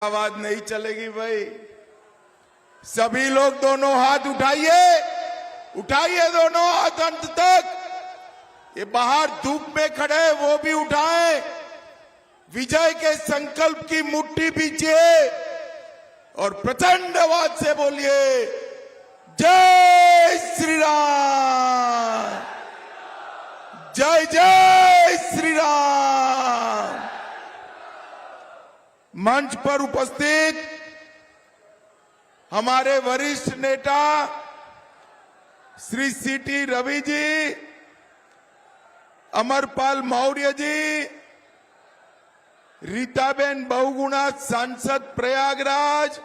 आवाज नहीं चलेगी भाई। सभी लोग दोनों हाथ उठाइए, उठाइए दोनों हाथ अंत तक। ये बाहर धूप में खड़े हैं वो भी उठाएं। विजय के संकल्प की मुट्ठी पीछे और प्रचंड आवाज से बोलिए जय श्री राम, जय जय श्री राम। मंच पर उपस्थित हमारे वरिष्ठ नेता श्री सीटी रवि जी, अमरपाल मौर्य जी, रीताबेन बहुगुणा सांसद प्रयागराज,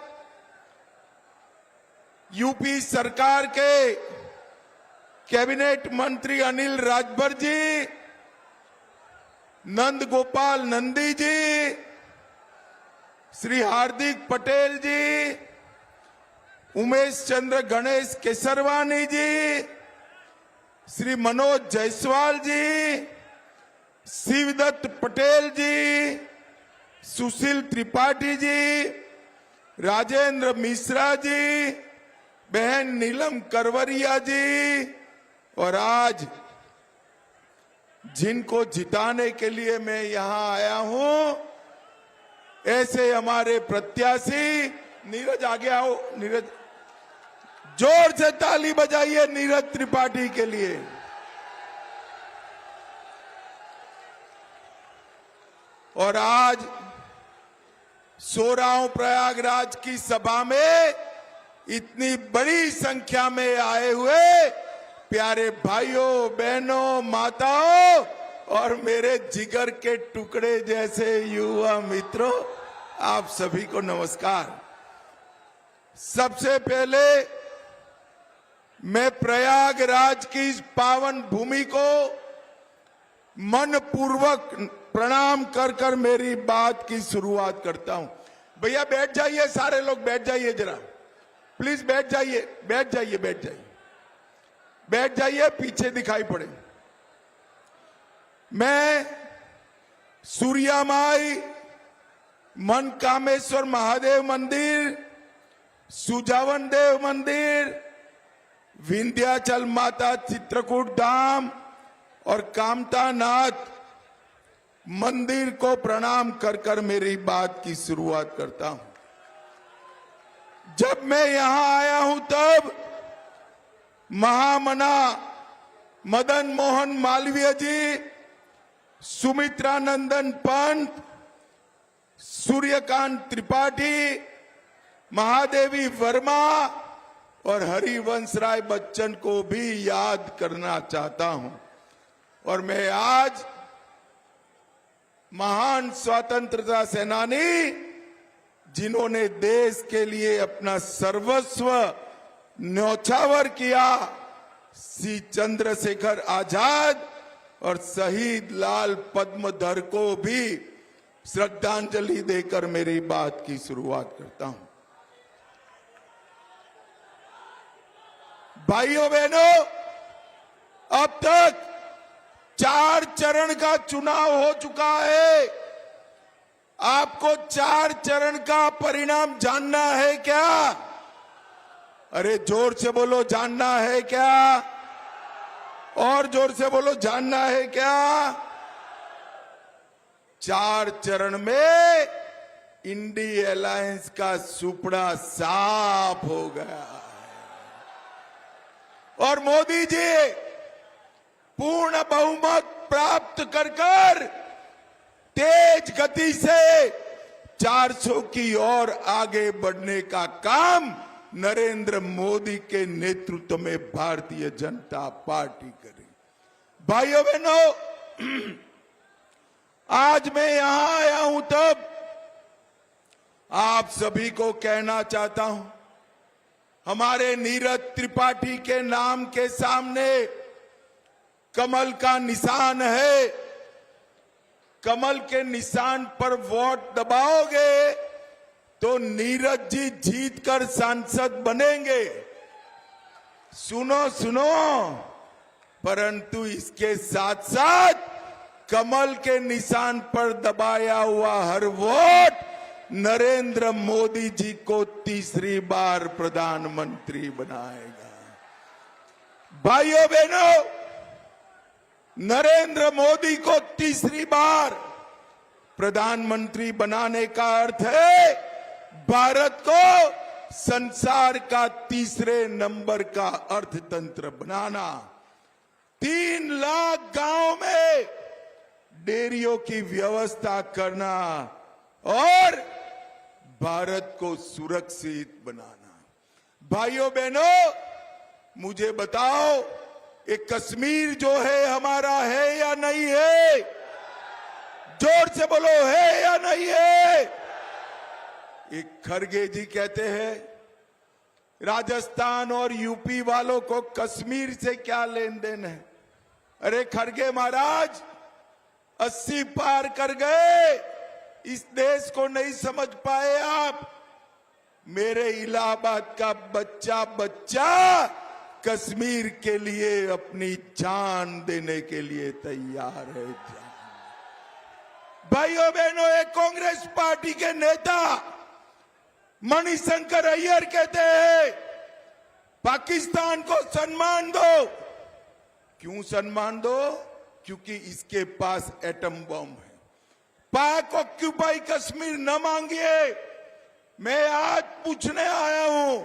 यूपी सरकार के कैबिनेट मंत्री अनिल राजभर जी, नंद गोपाल नंदी जी, श्री हार्दिक पटेल जी, उमेश चंद्र गणेश केसरवानी जी, श्री मनोज जायसवाल जी, शिवदत्त पटेल जी, सुशील त्रिपाठी जी, राजेंद्र मिश्रा जी, बहन नीलम करवरिया जी, और आज जिनको जिताने के लिए मैं यहां आया हूं, ऐसे हमारे प्रत्याशी नीरज, आगे आओ नीरज, जोर से ताली बजाइए नीरज त्रिपाठी के लिए। और आज सो रहा हूं प्रयागराज की सभा में इतनी बड़ी संख्या में आए हुए प्यारे भाइयों बहनों माताओं और मेरे जिगर के टुकड़े जैसे युवा मित्रों, आप सभी को नमस्कार। सबसे पहले मैं प्रयागराज की इस पावन भूमि को मन पूर्वक प्रणाम कर कर मेरी बात की शुरुआत करता हूं। भैया बैठ जाइए, सारे लोग बैठ जाइए, जरा प्लीज बैठ जाइए, बैठ जाइए, बैठ जाइए, बैठ जाइए, पीछे दिखाई पड़े। मैं सूर्यामाई मनकामेश्वर महादेव मंदिर, सुजावन देव मंदिर, विंध्याचल माता चित्रकूट धाम और कामता नाथ मंदिर को प्रणाम कर कर मेरी बात की शुरुआत करता हूं। जब मैं यहां आया हूं तब महामना मदन मोहन मालवीय जी, सुमित्रा नंदन पंत, सूर्यकांत त्रिपाठी, महादेवी वर्मा और हरिवंश राय बच्चन को भी याद करना चाहता हूं। और मैं आज महान स्वतंत्रता सेनानी जिन्होंने देश के लिए अपना सर्वस्व न्यौछावर किया, श्री चंद्रशेखर आजाद और शहीद लाल पद्मधर को भी श्रद्धांजलि देकर मेरी बात की शुरुआत करता हूं। भाइयों बहनों, अब तक 4 चरण का चुनाव हो चुका है। आपको 4 चरण का परिणाम जानना है क्या? अरे जोर से बोलो, जानना है क्या? और जोर से बोलो, जानना है क्या? 4 चरण में इंडी अलायंस का सुपड़ा साफ हो गया और मोदी जी पूर्ण बहुमत प्राप्त कर कर तेज गति से 400 की ओर आगे बढ़ने का काम नरेंद्र मोदी के नेतृत्व में भारतीय जनता पार्टी करेगी। भाइयों बहनों, आज मैं यहां आया हूं तब आप सभी को कहना चाहता हूं, हमारे नीरज त्रिपाठी के नाम के सामने कमल का निशान है। कमल के निशान पर वोट दबाओगे तो नीरज जी जीतकर सांसद बनेंगे। सुनो सुनो, परंतु इसके साथ साथ कमल के निशान पर दबाया हुआ हर वोट नरेंद्र मोदी जी को तीसरी बार प्रधानमंत्री बनाएगा। भाइयों बहनों, नरेंद्र मोदी को तीसरी बार प्रधानमंत्री बनाने का अर्थ है भारत को संसार का तीसरे नंबर का अर्थतंत्र बनाना। 3 लाख गांवों में डेयरियों की व्यवस्था करना और भारत को सुरक्षित बनाना। भाइयों बहनों, मुझे बताओ, ये कश्मीर जो है हमारा है या नहीं है? जोर से बोलो, है या नहीं है? एक खड़गे जी कहते हैं राजस्थान और यूपी वालों को कश्मीर से क्या लेन देन है। अरे खड़गे महाराज, 80 पार कर गए, इस देश को नहीं समझ पाए आप। मेरे इलाहाबाद का बच्चा बच्चा कश्मीर के लिए अपनी जान देने के लिए तैयार है। भाइयों बहनों, एक कांग्रेस पार्टी के नेता मणिशंकर अय्यर कहते हैं पाकिस्तान को सम्मान दो। क्यों सम्मान दो? क्योंकि इसके पास एटम बम है। पाक ऑक्यूपाई कश्मीर न मांगिए। मैं आज पूछने आया हूं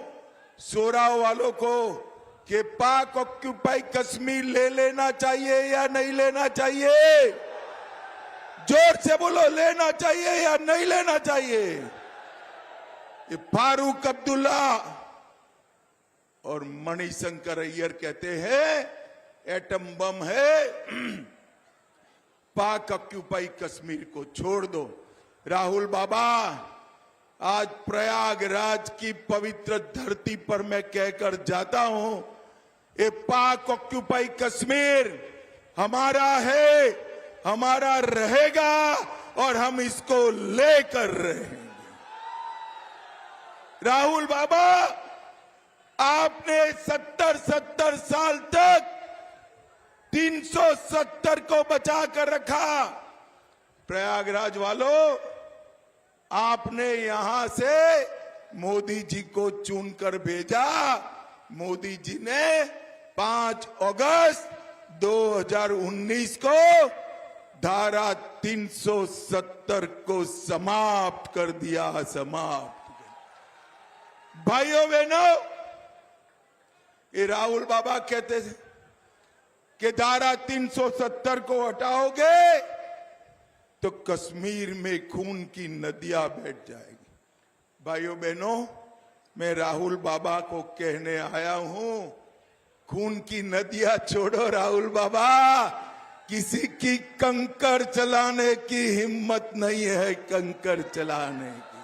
सोराव वालों को कि पाक ऑक्यूपाई कश्मीर ले लेना चाहिए या नहीं लेना चाहिए? जोर से बोलो, लेना चाहिए या नहीं लेना चाहिए? ये फारूक अब्दुल्ला और मणिशंकर अय्यर कहते हैं एटम बम है, पाक ऑक्यूपाई कश्मीर को छोड़ दो। राहुल बाबा, आज प्रयागराज की पवित्र धरती पर मैं कहकर जाता हूं, ये पाक ऑक्यूपाई कश्मीर हमारा है, हमारा रहेगा और हम इसको लेकर रहेंगे। राहुल बाबा, आपने 70 साल तक 370 को बचा कर रखा। प्रयागराज वालों, आपने यहां से मोदी जी को चुनकर भेजा। मोदी जी ने 5 अगस्त 2019 को धारा 370 को समाप्त कर दिया। समाप्त। भाइयों बहनों, ये राहुल बाबा कहते थे कि धारा 370 को हटाओगे तो कश्मीर में खून की नदियां बैठ जाएगी। भाइयों बहनों, मैं राहुल बाबा को कहने आया हूं, खून की नदियां छोड़ो राहुल बाबा, किसी की कंकर चलाने की हिम्मत नहीं है, कंकर चलाने की।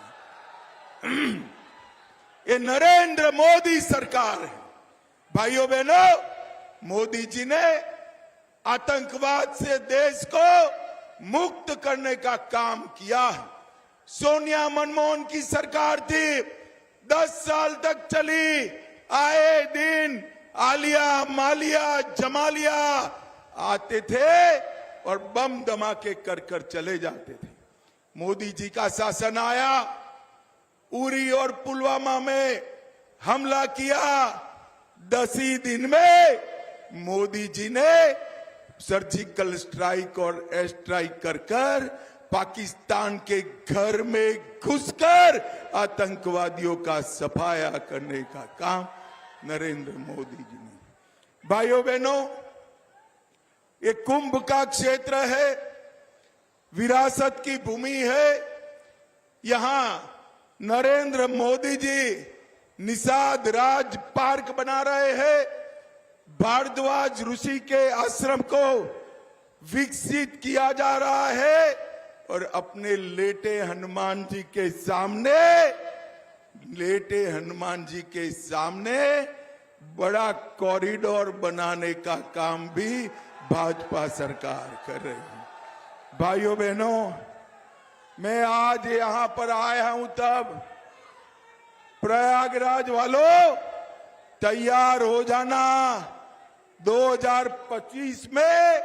ये नरेंद्र मोदी सरकार है। भाइयों बहनों, मोदी जी ने आतंकवाद से देश को मुक्त करने का काम किया है। सोनिया मनमोहन की सरकार थी, 10 साल तक चली। आए दिन आलिया, मालिया, जमालिया आते थे और बम धमाके कर कर चले जाते थे। मोदी जी का शासन आया, उरी और पुलवामा में हमला किया। 10 ही दिन में मोदी जी ने सर्जिकल स्ट्राइक और एयर स्ट्राइक कर कर पाकिस्तान के घर में घुसकर आतंकवादियों का सफाया करने का काम नरेंद्र मोदी जी ने। भाइयों बहनों, ये कुंभ का क्षेत्र है, विरासत की भूमि है। यहां नरेंद्र मोदी जी निषाद राज पार्क बना रहे हैं। भारद्वाज ऋषि के आश्रम को विकसित किया जा रहा है और अपने लेटे हनुमान जी के सामने बड़ा कॉरिडोर बनाने का काम भी भाजपा सरकार कर रही है। भाइयों बहनों, मैं आज यहां पर आया हूं तब प्रयागराज वालों तैयार हो जाना। 2025 में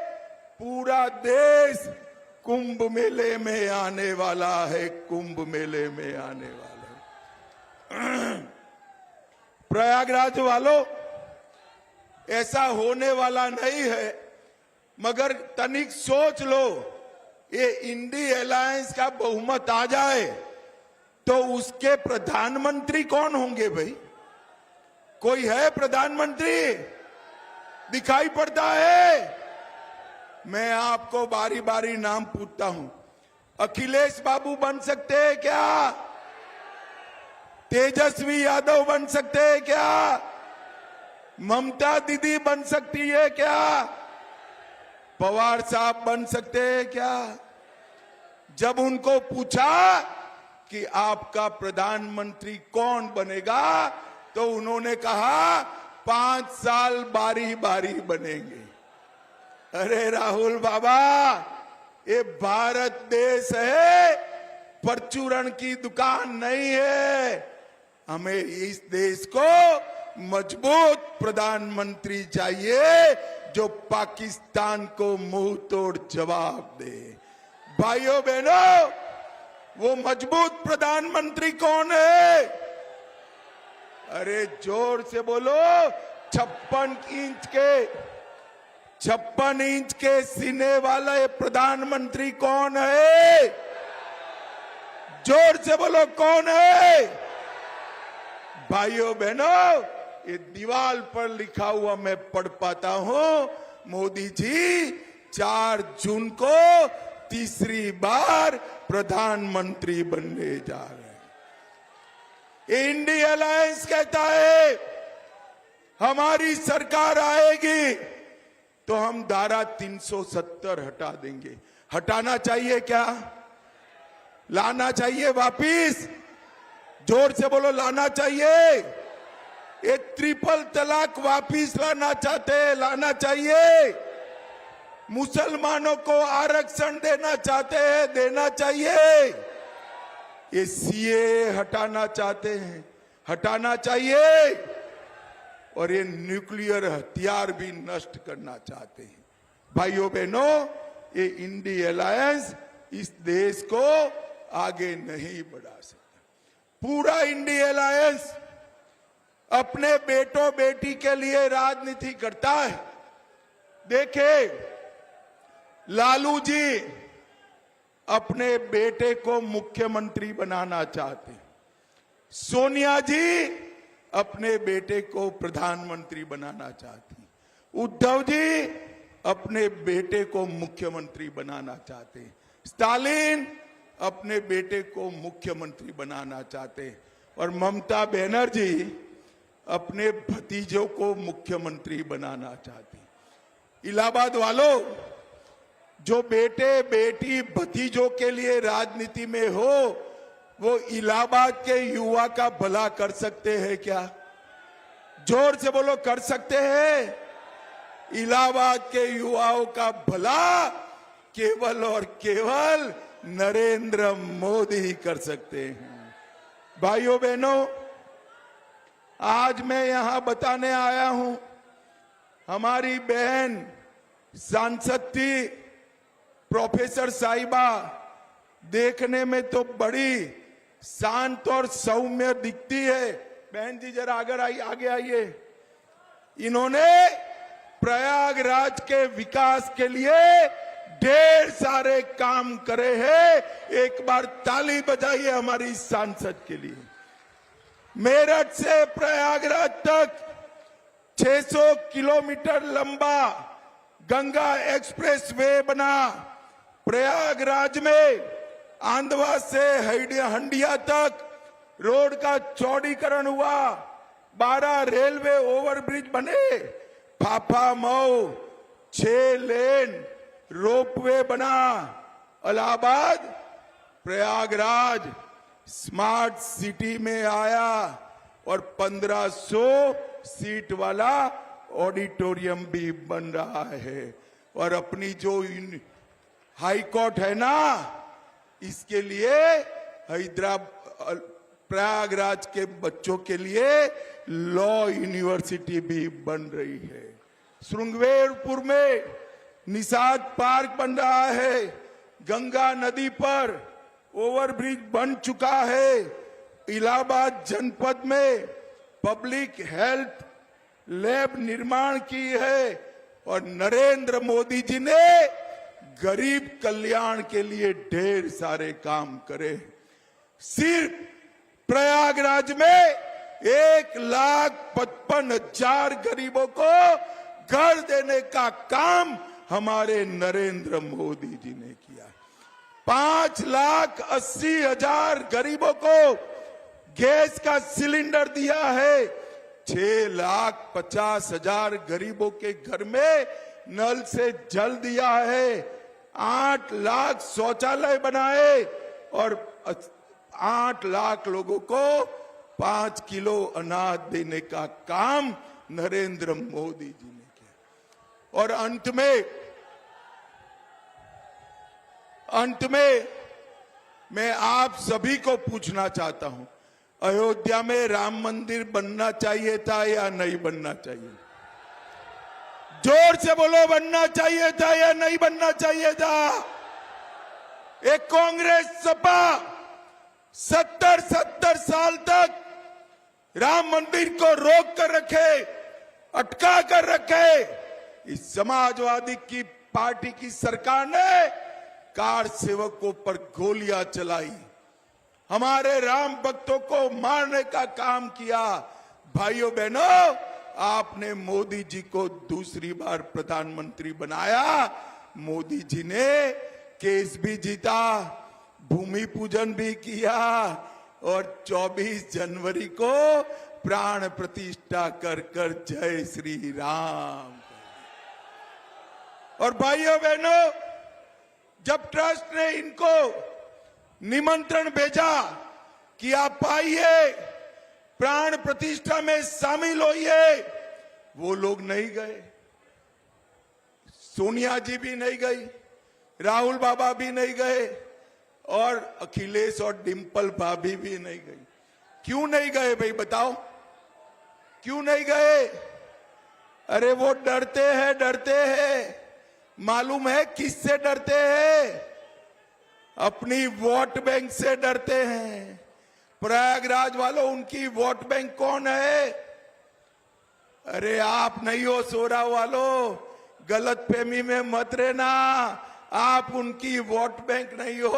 पूरा देश कुंभ मेले में आने वाला है, कुंभ मेले में आने वाला है। प्रयागराज वालों, ऐसा होने वाला नहीं है, मगर तनिक सोच लो, ये इंडी अलायंस का बहुमत आ जाए तो उसके प्रधानमंत्री कौन होंगे भाई? कोई है प्रधानमंत्री? दिखाई पड़ता है? मैं आपको बारी बारी नाम पूछता हूं। अखिलेश बाबू बन सकते हैं क्या? तेजस्वी यादव बन सकते हैं क्या? ममता दीदी बन सकती है क्या? पवार साहब बन सकते हैं क्या? जब उनको पूछा कि आपका प्रधानमंत्री कौन बनेगा, तो उन्होंने कहा 5 साल बारी बारी बनेंगे। अरे राहुल बाबा, ये भारत देश है, परचूरण की दुकान नहीं है। हमें इस देश को मजबूत प्रधानमंत्री चाहिए जो पाकिस्तान को मुंह तोड़ जवाब दे। भाइयों बहनों, वो मजबूत प्रधानमंत्री कौन है? अरे जोर से बोलो। 56 इंच के सीने वाला ये प्रधानमंत्री कौन है? जोर से बोलो, कौन है? भाइयों बहनों, ये दीवार पर लिखा हुआ मैं पढ़ पाता हूं। मोदी जी 4 जून को तीसरी बार प्रधानमंत्री बनने जा रहे हैं। इंडी अलायंस कहता है हमारी सरकार आएगी तो हम धारा 370 हटा देंगे। हटाना चाहिए क्या? लाना चाहिए वापिस? जोर से बोलो, लाना चाहिए। ये ट्रिपल तलाक वापिस लाना चाहते हैं, लाना चाहिए। मुसलमानों को आरक्षण देना चाहते हैं, देना चाहिए। ये सीए हटाना चाहते हैं, हटाना चाहिए। और ये न्यूक्लियर हथियार भी नष्ट करना चाहते हैं। भाइयों बहनों, ये इंडी अलायंस इस देश को आगे नहीं बढ़ा सकता। पूरा इंडी अलायंस अपने बेटों बेटी के लिए राजनीति करता है। देखे, लालू जी अपने बेटे को मुख्यमंत्री बनाना चाहते, सोनिया जी अपने बेटे को प्रधानमंत्री बनाना चाहती, उद्धव जी अपने बेटे को मुख्यमंत्री बनाना चाहते, स्टालिन अपने बेटे को मुख्यमंत्री बनाना चाहते, और ममता बनर्जी अपने भतीजों को मुख्यमंत्री बनाना चाहती। इलाहाबाद वालों, जो बेटे बेटी भतीजों के लिए राजनीति में हो, वो इलाहाबाद के युवा का भला कर सकते हैं क्या? जोर से बोलो, कर सकते हैं? इलाहाबाद के युवाओं का भला केवल और केवल नरेंद्र मोदी कर सकते हैं। भाइयों बहनों, आज मैं यहां बताने आया हूं, हमारी बहन सांसद थी प्रोफेसर साहिबा, देखने में तो बड़ी शांत और सौम्य दिखती है। बहन जी जरा आगे आइए। इन्होंने प्रयागराज के विकास के लिए ढेर सारे काम करे हैं। एक बार ताली बजाइए हमारी सांसद के लिए। मेरठ से प्रयागराज तक 600 किलोमीटर लंबा गंगा एक्सप्रेस वे बना। प्रयागराज में आंधवा से हंडिया तक रोड का चौड़ीकरण हुआ। 12 रेलवे ओवरब्रिज बने। फाफा मऊ 6 लेन रोपवे बना। इलाहाबाद प्रयागराज स्मार्ट सिटी में आया और 1500 सीट वाला ऑडिटोरियम भी बन रहा है। और अपनी जो हाई कोर्ट है ना, इसके लिए हैदराबाद प्रयागराज के बच्चों के लिए लॉ यूनिवर्सिटी भी बन रही है। श्रृंगेरपुर में निषाद पार्क बन रहा है। गंगा नदी पर ओवरब्रिज बन चुका है। इलाहाबाद जनपद में पब्लिक हेल्थ लैब निर्माण की है और नरेंद्र मोदी जी ने गरीब कल्याण के लिए ढेर सारे काम करे। सिर्फ प्रयागराज में 1,55,000 गरीबों को घर देने का काम हमारे नरेंद्र मोदी जी ने किया। 5,80,000 गरीबों को गैस का सिलेंडर दिया है। 6,50,000 गरीबों के घर में नल से जल दिया है। 8 लाख शौचालय बनाए और 8 लाख लोगों को 5 किलो अनाज देने का काम नरेंद्र मोदी जी ने किया। और अंत में मैं आप सभी को पूछना चाहता हूं, अयोध्या में राम मंदिर बनना चाहिए था या नहीं बनना चाहिए? जोर से बोलो, बनना चाहिए था या नहीं बनना चाहिए था? एक कांग्रेस सपा 70 साल तक राम मंदिर को रोक कर रखे, अटका कर रखे। इस समाजवादी की पार्टी की सरकार ने कार सेवकों पर गोलियां चलाई, हमारे राम भक्तों को मारने का काम किया। भाइयों बहनों, आपने मोदी जी को दूसरी बार प्रधानमंत्री बनाया। मोदी जी ने केस भी जीता, भूमि पूजन भी किया और 24 जनवरी को प्राण प्रतिष्ठा कर जय श्री राम। और भाइयों बहनों, जब ट्रस्ट ने इनको निमंत्रण भेजा कि आप आइए, प्राण प्रतिष्ठा में शामिल होइए, वो लोग नहीं गए। सोनिया जी भी नहीं गई, राहुल बाबा भी नहीं गए और अखिलेश और डिंपल भाभी भी नहीं गई। क्यों नहीं गए भाई, बताओ क्यों नहीं गए? अरे वो डरते हैं। मालूम है किससे डरते हैं? अपनी वोट बैंक से डरते हैं। प्रयागराज वालों, उनकी वोट बैंक कौन है? अरे आप नहीं हो सोरा वालों, गलतफहमी में मत रहना। आप उनकी वोट बैंक नहीं हो,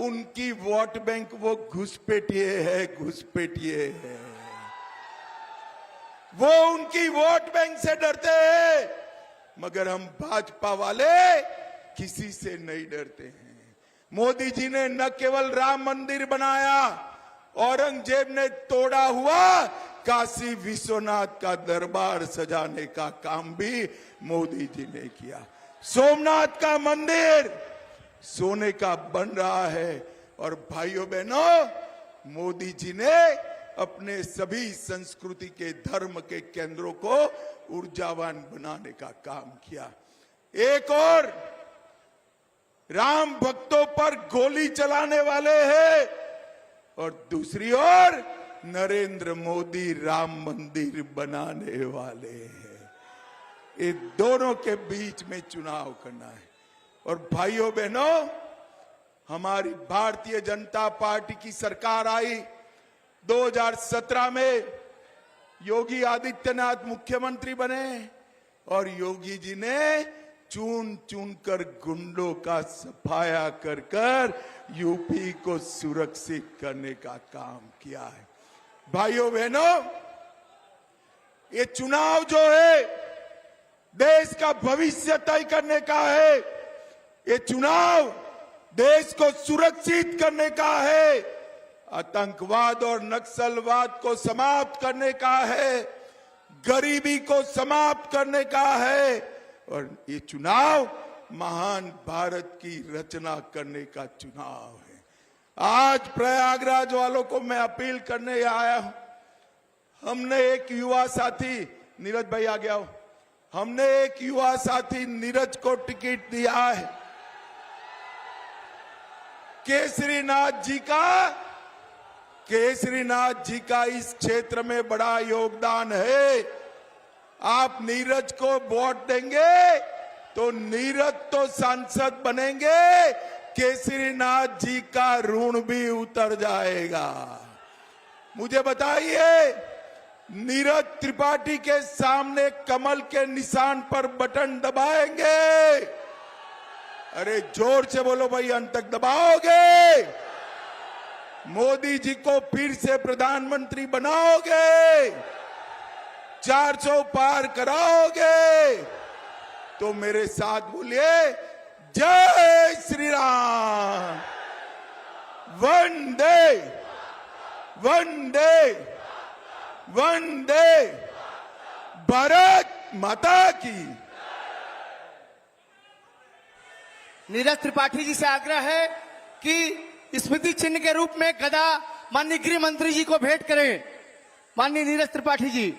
उनकी वोट बैंक वो घुसपैठिए है। वो उनकी वोट बैंक से डरते हैं, मगर हम भाजपा वाले किसी से नहीं डरते हैं। मोदी जी ने न केवल राम मंदिर बनाया, औरंगजेब ने तोड़ा हुआ काशी विश्वनाथ का दरबार सजाने का काम भी मोदी जी ने किया। सोमनाथ का मंदिर सोने का बन रहा है। और भाइयों बहनों, मोदी जी ने अपने सभी संस्कृति के धर्म के केंद्रों को ऊर्जावान बनाने का काम किया। एक और राम भक्तों पर गोली चलाने वाले हैं और दूसरी ओर नरेंद्र मोदी राम मंदिर बनाने वाले हैं। इन दोनों के बीच में चुनाव करना है। और भाइयों बहनों, हमारी भारतीय जनता पार्टी की सरकार आई 2017 में, योगी आदित्यनाथ मुख्यमंत्री बने और योगी जी ने चुन कर गुंडों का सफाया कर यूपी को सुरक्षित करने का काम किया है। भाइयों बहनों, ये चुनाव जो है देश का भविष्य तय करने का है। ये चुनाव देश को सुरक्षित करने का है, आतंकवाद और नक्सलवाद को समाप्त करने का है, गरीबी को समाप्त करने का है और ये चुनाव महान भारत की रचना करने का चुनाव है। आज प्रयागराज वालों को मैं अपील करने आया हूं। हमने एक युवा साथी, नीरज भाई आ गया हो, हमने एक युवा साथी नीरज को टिकट दिया है। केसरीनाथ जी का इस क्षेत्र में बड़ा योगदान है। आप नीरज को वोट देंगे तो नीरज तो सांसद बनेंगे, केसरीनाथ जी का ऋण भी उतर जाएगा। मुझे बताइए, नीरज त्रिपाठी के सामने कमल के निशान पर बटन दबाएंगे? अरे जोर से बोलो भाई, अंत तक दबाओगे? मोदी जी को फिर से प्रधानमंत्री बनाओगे? 400 पार कराओगे? तो मेरे साथ बोलिए, जय श्री राम। वंदे वंदे वंदे भारत माता की। नीरज त्रिपाठी जी से आग्रह है कि स्मृति चिन्ह के रूप में गदा माननीय गृह मंत्री जी को भेंट करें। माननीय नीरज त्रिपाठी जी।